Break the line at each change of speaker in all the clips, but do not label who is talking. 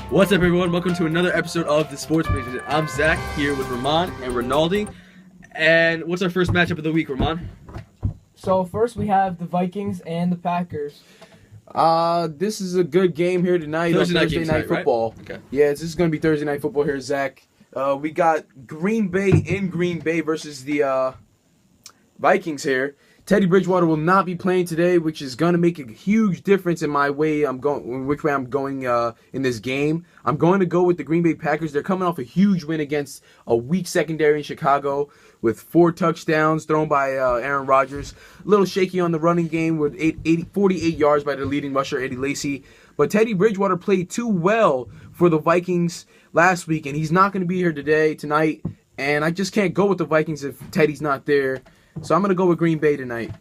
What's up, everyone? Welcome to another episode of the Sports Minute. I'm Zach here with Rahman and Ronoldy. And what's our first matchup of the week, Rahman?
So first we have the Vikings and the Packers.
This is a good game here tonight on Thursday night football.
Right? Okay.
Yeah, this is going to be Thursday night football here, Zach. We got Green Bay in Green Bay versus the Vikings here. Teddy Bridgewater will not be playing today, which is going to make a huge difference in my way which way I'm going in this game. I'm going to go with the Green Bay Packers. They're coming off a huge win against a weak secondary in Chicago with 4 touchdowns thrown by Aaron Rodgers. A little shaky on the running game with 48 yards by the leading rusher, Eddie Lacy. But Teddy Bridgewater played too well for the Vikings last week, and he's not going to be here tonight. And I just can't go with the Vikings if Teddy's not there. So I'm going to go with Green Bay tonight.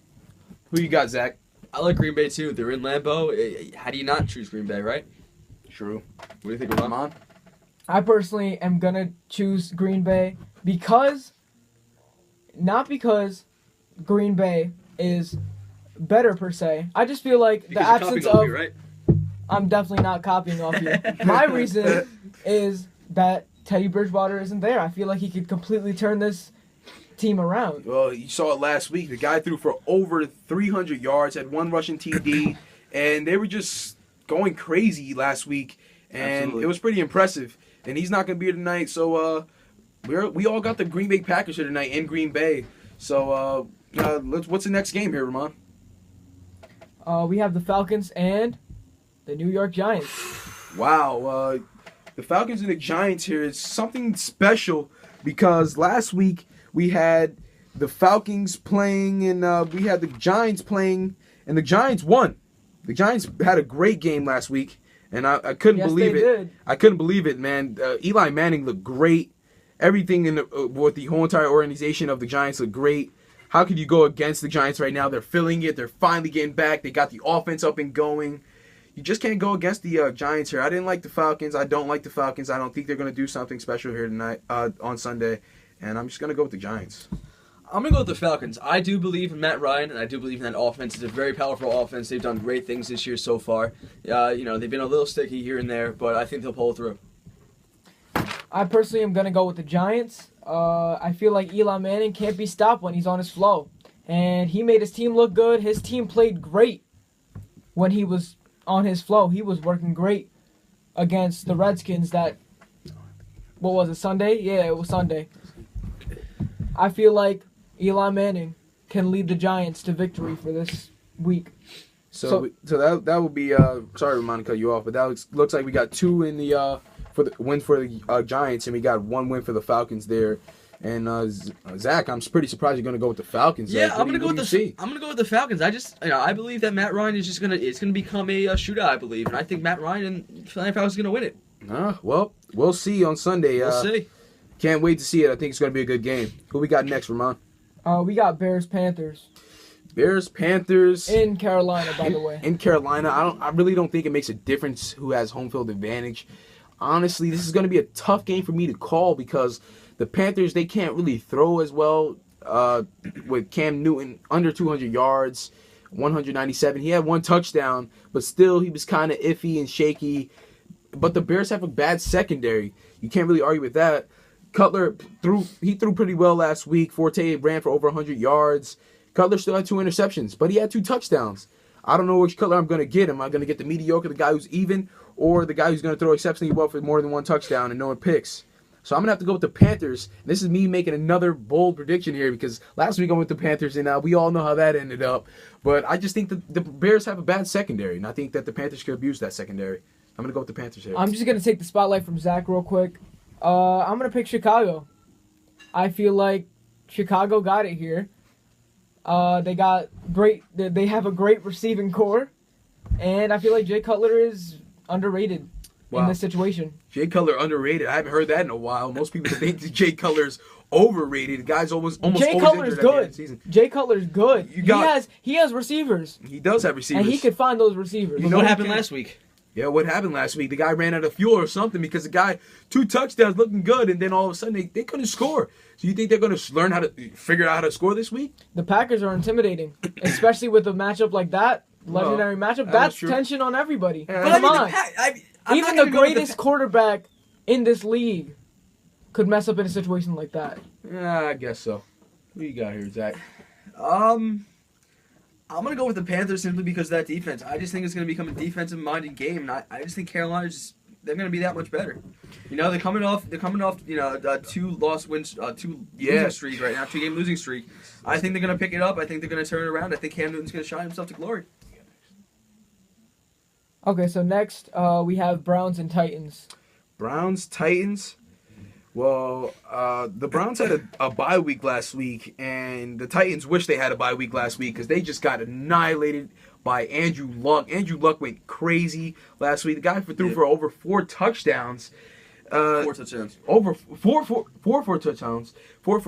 Who you got, Zach?
I like Green Bay, too. They're in Lambeau. How do you not choose Green Bay, right?
True.
What do you think, Rahman?
I personally am going to choose Green Bay not because Green Bay is better per se. I just feel like
Because
the absence
you're copying
of...
off me, right?
I'm definitely not copying off you. My reason is that Teddy Bridgewater isn't there. I feel like he could completely turn this team around.
Well, you saw it last week. The guy threw for over 300 yards, had 1 rushing TD, and they were just going crazy last week, and
Absolutely.
It was pretty impressive. And he's not going to be here tonight, so we all got the Green Bay Packers here tonight in Green Bay. So what's the next game here, Rahman?
We have the Falcons and the New York Giants.
Wow, the Falcons and the Giants here is something special because last week we had the Falcons playing and we had the Giants playing, and the Giants won. The Giants had a great game last week, and I couldn't believe it.
Did.
I couldn't believe it, man. Eli Manning looked great. Everything with the whole entire organization of the Giants looked great. How could you go against the Giants right now? They're filling it. They're finally getting back. They got the offense up and going. You just can't go against the Giants here. I didn't like the Falcons. I don't like the Falcons. I don't think they're going to do something special here tonight on Sunday. And I'm just going to go with the Giants.
I'm going to go with the Falcons. I do believe in Matt Ryan, and I do believe in that offense. It's a very powerful offense. They've done great things this year so far. They've been a little sticky here and there, but I think they'll pull through.
I personally am going to go with the Giants. I feel like Eli Manning can't be stopped when he's on his flow. And he made his team look good. His team played great when he was on his flow. He was working great against the Redskins what was it, Sunday? Yeah, it was Sunday. I feel like Eli Manning can lead the Giants to victory for this week.
So that would be sorry, Ramon, to cut you off, but that looks like we got 2 in the for the win for the Giants, and we got 1 win for the Falcons there. And Zach, I'm pretty surprised you're going to go with the Falcons.
Yeah, I'm going to go with the Falcons. I believe that Matt Ryan is it's going to become a shootout, I believe, and I think Matt Ryan and Falcons are going to win it.
Well, we'll see on Sunday.
We'll see.
Can't wait to see it. I think it's going to be a good game. Who we got next, Ramon?
We got Bears-Panthers.
Bears-Panthers.
In Carolina, by the way.
In Carolina. I really don't think it makes a difference who has home field advantage. Honestly, this is going to be a tough game for me to call because the Panthers, they can't really throw as well with Cam Newton under 200 yards, 197. He had 1 touchdown, but still he was kind of iffy and shaky. But the Bears have a bad secondary. You can't really argue with that. Cutler threw pretty well last week. Forte ran for over 100 yards. Cutler still had 2 interceptions, but he had 2 touchdowns. I don't know which Cutler I'm going to get. Am I going to get the mediocre, the guy who's even, or the guy who's going to throw exceptionally well for more than 1 touchdown and no picks? So I'm going to have to go with the Panthers. This is me making another bold prediction here because last week I went with the Panthers, and we all know how that ended up. But I just think the Bears have a bad secondary, and I think that the Panthers could abuse that secondary. I'm going to go with the Panthers here.
I'm just going to take the spotlight from Zach real quick. I'm going to pick Chicago. I feel like Chicago got it here. They have a great receiving core, and I feel like Jay Cutler is underrated in this situation.
Jay Cutler underrated. I haven't heard that in a while. Most people think that Jay Cutler's overrated. The guy's almost
Jay Cutler's good. Jay Cutler's good. He has receivers.
He does have receivers.
And he could find those receivers.
You know what happened last week?
Yeah, what happened last week? The guy ran out of fuel or something because the guy, 2 touchdowns looking good, and then all of a sudden they couldn't score. So you think they're going to learn how to figure out how to score this week?
The Packers are intimidating, especially with a matchup like that. Legendary matchup. That's tension on everybody.
But
Come on.
I'm
Even
not
the
gonna go with
greatest quarterback in this league could mess up in a situation like that.
Yeah, I guess so. Who you got here, Zach?
I'm going to go with the Panthers simply because of that defense. I just think it's going to become a defensive-minded game, and I just think Carolina's they're going to be that much better. You know, they're coming off a two-losing streak right now, 2-game losing streak. I think they're going to pick it up. I think they're going to turn it around. I think Cam Newton's going to shine himself to glory.
Okay, so next we have Browns and Titans.
Browns, Titans. Well, the Browns had a bye week last week, and the Titans wish they had a bye week last week because they just got annihilated by Andrew Luck. Andrew Luck went crazy last week. The guy threw for over 4 touchdowns.
4 touchdowns.
Over four touchdowns. Four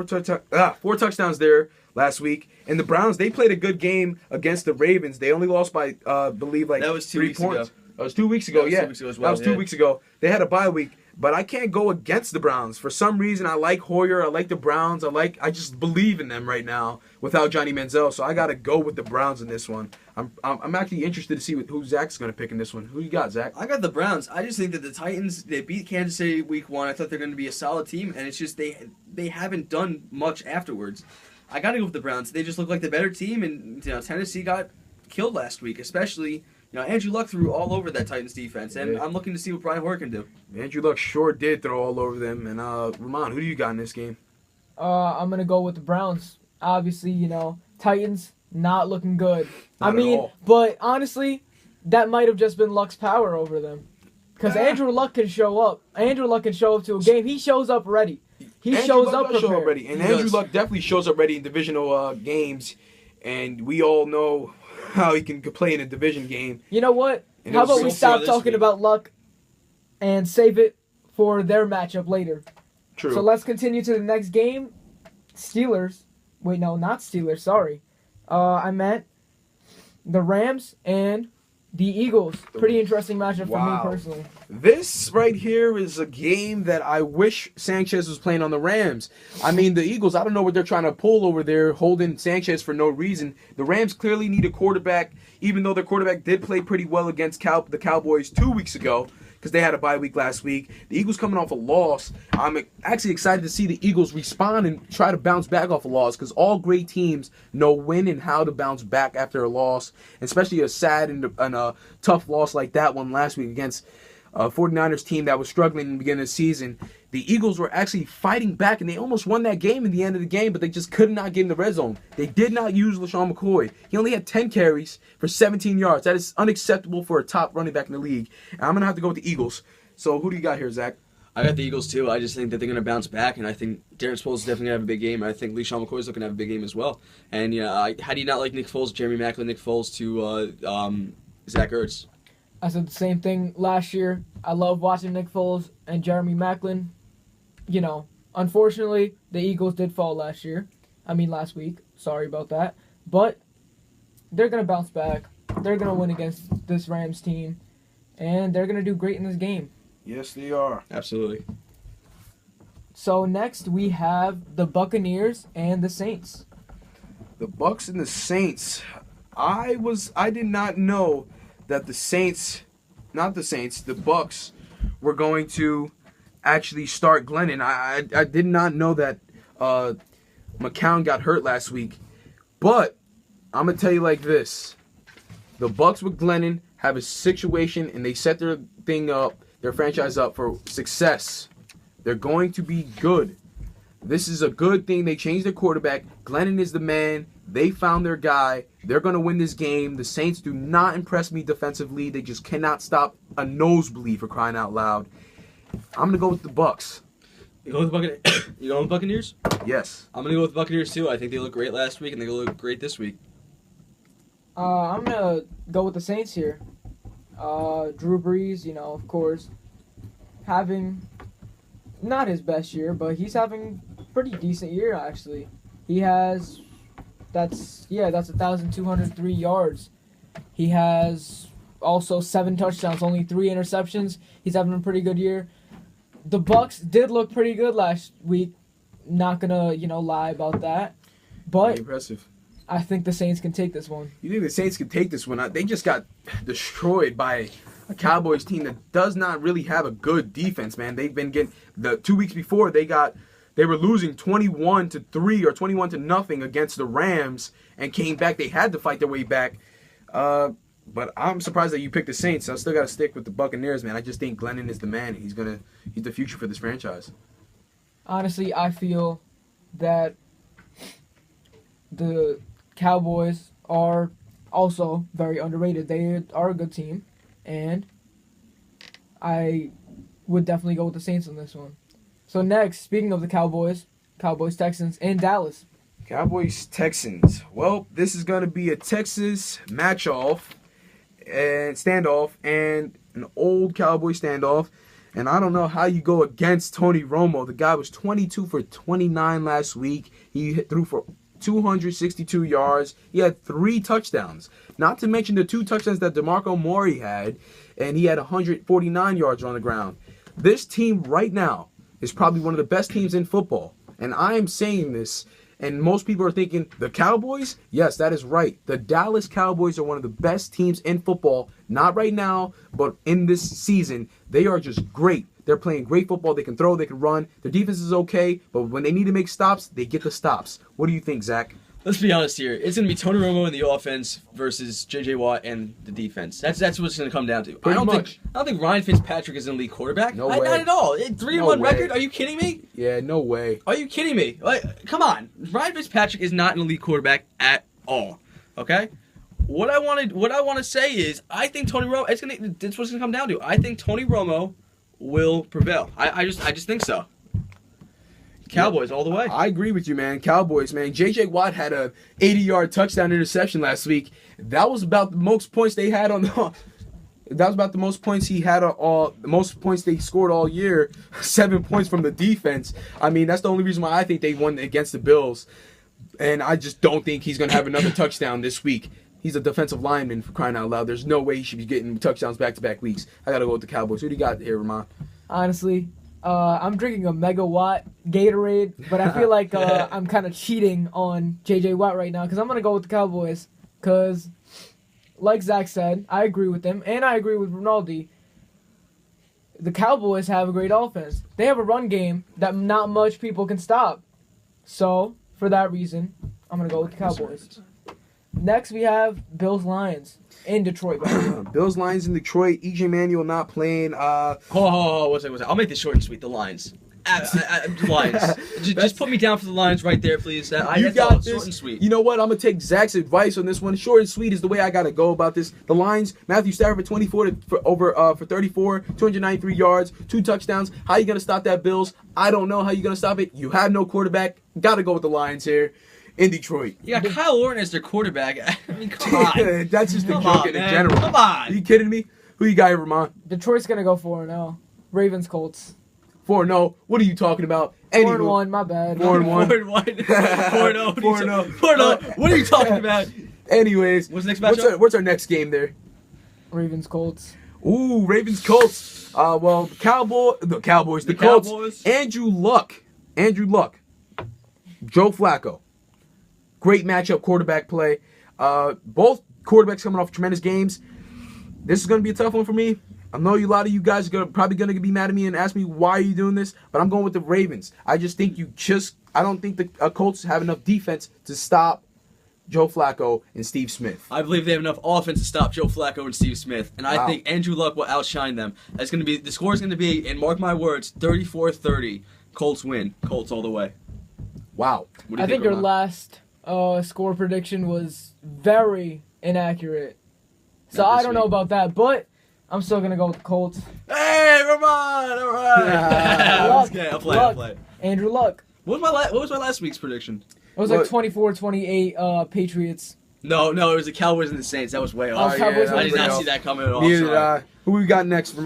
touchdowns there last week. And the Browns, they played a good game against the Ravens. They only lost by, believe, like
that was 2
3
weeks
points.
ago.
That was 2 weeks ago, yeah.
2 weeks ago as well,
that was 2 weeks ago. They had a bye week. But I can't go against the Browns. For some reason, I like Hoyer. I like the Browns. I just believe in them right now without Johnny Manziel. So I got to go with the Browns in this one. I'm actually interested to see who Zach's going to pick in this one. Who you got, Zach?
I got the Browns. I just think that the Titans, they beat Kansas City week 1. I thought they're going to be a solid team, and it's just they haven't done much afterwards. I got to go with the Browns. They just look like the better team, and Tennessee got killed last week, especially. Andrew Luck threw all over that Titans defense, and I'm looking to see what Brian Hoyer can do.
Andrew Luck sure did throw all over them. And Rahman, who do you got in this game?
I'm gonna go with the Browns. Obviously, Titans not looking good.
Not at all.
But honestly, that might have just been Luck's power over them. Because Andrew Luck can show up. Andrew Luck can show up to a game. He shows up ready. Andrew
shows
Luck
up
prepared.
ready, and Andrew Luck definitely shows up ready in divisional games. And we all know how he can play in a division game.
You know what?
And
How about
so
we stop talking
week.
about Luck and save it for their matchup later?
True.
So let's continue to the next game. Steelers. Wait, no, not Steelers. Sorry. I meant the Rams and the Eagles. Pretty interesting matchup for me personally.
This right here is a game that I wish Sanchez was playing on the Rams. I mean, the Eagles, I don't know what they're trying to pull over there, holding Sanchez for no reason. The Rams clearly need a quarterback, even though their quarterback did play pretty well against the Cowboys 2 weeks ago, because they had a bye week last week. The Eagles coming off a loss. I'm actually excited to see the Eagles respond and try to bounce back off a loss, because all great teams know when and how to bounce back after a loss, especially a sad and a tough loss like that one last week against a 49ers team that was struggling in the beginning of the season. The Eagles were actually fighting back, and they almost won that game in the end of the game, but they just could not get in the red zone. They did not use LaShawn McCoy. He only had 10 carries for 17 yards. That is unacceptable for a top running back in the league. And I'm going to have to go with the Eagles. So who do you got here, Zach?
I got the Eagles, too. I just think that they're going to bounce back, and I think Darren Sproles is definitely going to have a big game. I think LaShawn McCoy is looking to have a big game as well. And, how do you not like Nick Foles, Jeremy Maclin, Nick Foles to Zach Ertz?
I said the same thing last year. I love watching Nick Foles and Jeremy Maclin. Unfortunately, the Eagles did fall last week. Sorry about that. But they're going to bounce back. They're going to win against this Rams team. And they're going to do great in this game.
Yes, they are.
Absolutely.
So next we have the Buccaneers and the Saints.
The Bucks and the Saints. I did not know that the Bucks were going to actually start Glennon. I did not know that McCown got hurt last week. But I'm going to tell you like this. The Bucks with Glennon have a situation, and they set their franchise up for success. They're going to be good. This is a good thing. They changed their quarterback. Glennon is the man. They found their guy. They're going to win this game. The Saints do not impress me defensively. They just cannot stop a nosebleed, for crying out loud. I'm going to go with the Bucks.
You going with the Buccaneers?
Yes.
I'm going to go with the Buccaneers, too. I think they look great last week, and they look great this week.
I'm going to go with the Saints here. Drew Brees, of course, having not his best year, but he's having a pretty decent year, actually. He has, that's 1,203 yards. He has also 7 touchdowns, only 3 interceptions. He's having a pretty good year. The Bucks did look pretty good last week. Not gonna, lie about that. But
Pretty impressive.
I think the Saints can take this one.
You think the Saints can take this one? They just got destroyed by a Cowboys team that does not really have a good defense, man. They've been getting the 2 weeks before they were losing 21-3 or 21-0 against the Rams and came back. They had to fight their way back. But I'm surprised that you picked the Saints. I still got to stick with the Buccaneers, man. I just think Glennon is the man. He's the future for this franchise.
Honestly, I feel that the Cowboys are also very underrated. They are a good team, and I would definitely go with the Saints on this one. So next, speaking of the Cowboys, Texans in Dallas.
Cowboys-Texans. Well, this is going to be a Texas match-off and standoff and an old Cowboy standoff. And I don't know how you go against Tony Romo. The guy was 22 for 29 last week. He threw for 262 yards. He had 3 touchdowns. Not to mention the 2 touchdowns that DeMarco Murray had. And he had 149 yards on the ground. This team right now is probably one of the best teams in football. And I am saying this, and most people are thinking, the Cowboys? Yes, that is right. The Dallas Cowboys are one of the best teams in football. Not right now, but in this season. They are just great. They're playing great football. They can throw, they can run. Their defense is okay, but when they need to make stops, they get the stops. What do you think, Zach?
Let's be honest here. It's going to be Tony Romo in the offense versus J.J. Watt and the defense. That's what it's going to come down to. I don't think Ryan Fitzpatrick is an elite quarterback.
No way.
Not at all. 3-1 record? Are you kidding me?
Yeah, no way.
Are you kidding me? Come on. Ryan Fitzpatrick is not an elite quarterback at all. Okay? What I want to say is I think Tony Romo. That's what it's going to come down to. I think Tony Romo will prevail. I just think so. Cowboys all the way.
I agree with you, man. Cowboys, man. J.J. Watt had a 80-yard touchdown interception last week. That was about the most points they had on the. That was about the most points he had the most points they scored all year. 7 points from the defense. I mean, that's the only reason why I think they won against the Bills. And I just don't think he's going to have another touchdown this week. He's a defensive lineman, for crying out loud. There's no way he should be getting touchdowns back-to-back weeks. I got to go with the Cowboys. Who do you got here, Rahman?
Honestly, I'm drinking a megawatt Gatorade, but I feel like I'm kind of cheating on J.J. Watt right now because I'm going to go with the Cowboys because, like Zach said, I agree with him, and I agree with Ronoldy. The Cowboys have a great offense. They have a run game that not much people can stop. So, for that reason, I'm going to go with the Cowboys. Next, we have Bills-Lions in Detroit.
Bills-Lions in Detroit. E.J. Manuel not playing.
Hold on. I'll make this short and sweet. The Lions. Lions. Just put me down for the Lions right there, please.
You got this.
Short and sweet.
You know what? I'm going to take Zach's advice on this one. Short and sweet is the way I got to go about this. The Lions, Matthew Stafford, 24 for 34, 293 yards, 2 touchdowns. How you going to stop that, Bills? I don't know how you're going to stop it. You have no quarterback. Got to go with the Lions here. In Detroit.
You got Kyle Orton as their quarterback. I mean, come on.
That's just a joke in general.
Come on.
Are you kidding me? Who you got here, Rahman?
Detroit's going to go 4-0. Ravens, Colts.
4-0. What are you talking about?
4-1, my bad.
4-1.
4-0. 4-0. What are you talking about?
Anyways.
What's the next matchup?
What's our next game there?
Ravens, Colts.
Ooh, Ravens, Colts. The Cowboys. The Colts.
Cowboys.
Andrew Luck. Joe Flacco. Great matchup, quarterback play. Both quarterbacks coming off tremendous games. This is going to be a tough one for me. I know a lot of you guys are probably going to be mad at me and ask me why are you doing this, but I'm going with the Ravens. I just think I don't think the Colts have enough defense to stop Joe Flacco and Steve Smith.
I believe they have enough offense to stop Joe Flacco and Steve Smith, and I think Andrew Luck will outshine them. The score is going to be, and mark my words, 34-30. Colts win. Colts all the way.
Wow.
I think your last score prediction was very inaccurate. So I don't know about that, but I'm still going to go with the Colts.
Hey, Rahman! All right. I'll play.
Andrew Luck.
What was my last week's prediction?
It was like 24-28 Patriots.
No, it was the Cowboys and the Saints. That was way off.
Cowboys
I did not see that coming at all.
Neither did I. Who we got next?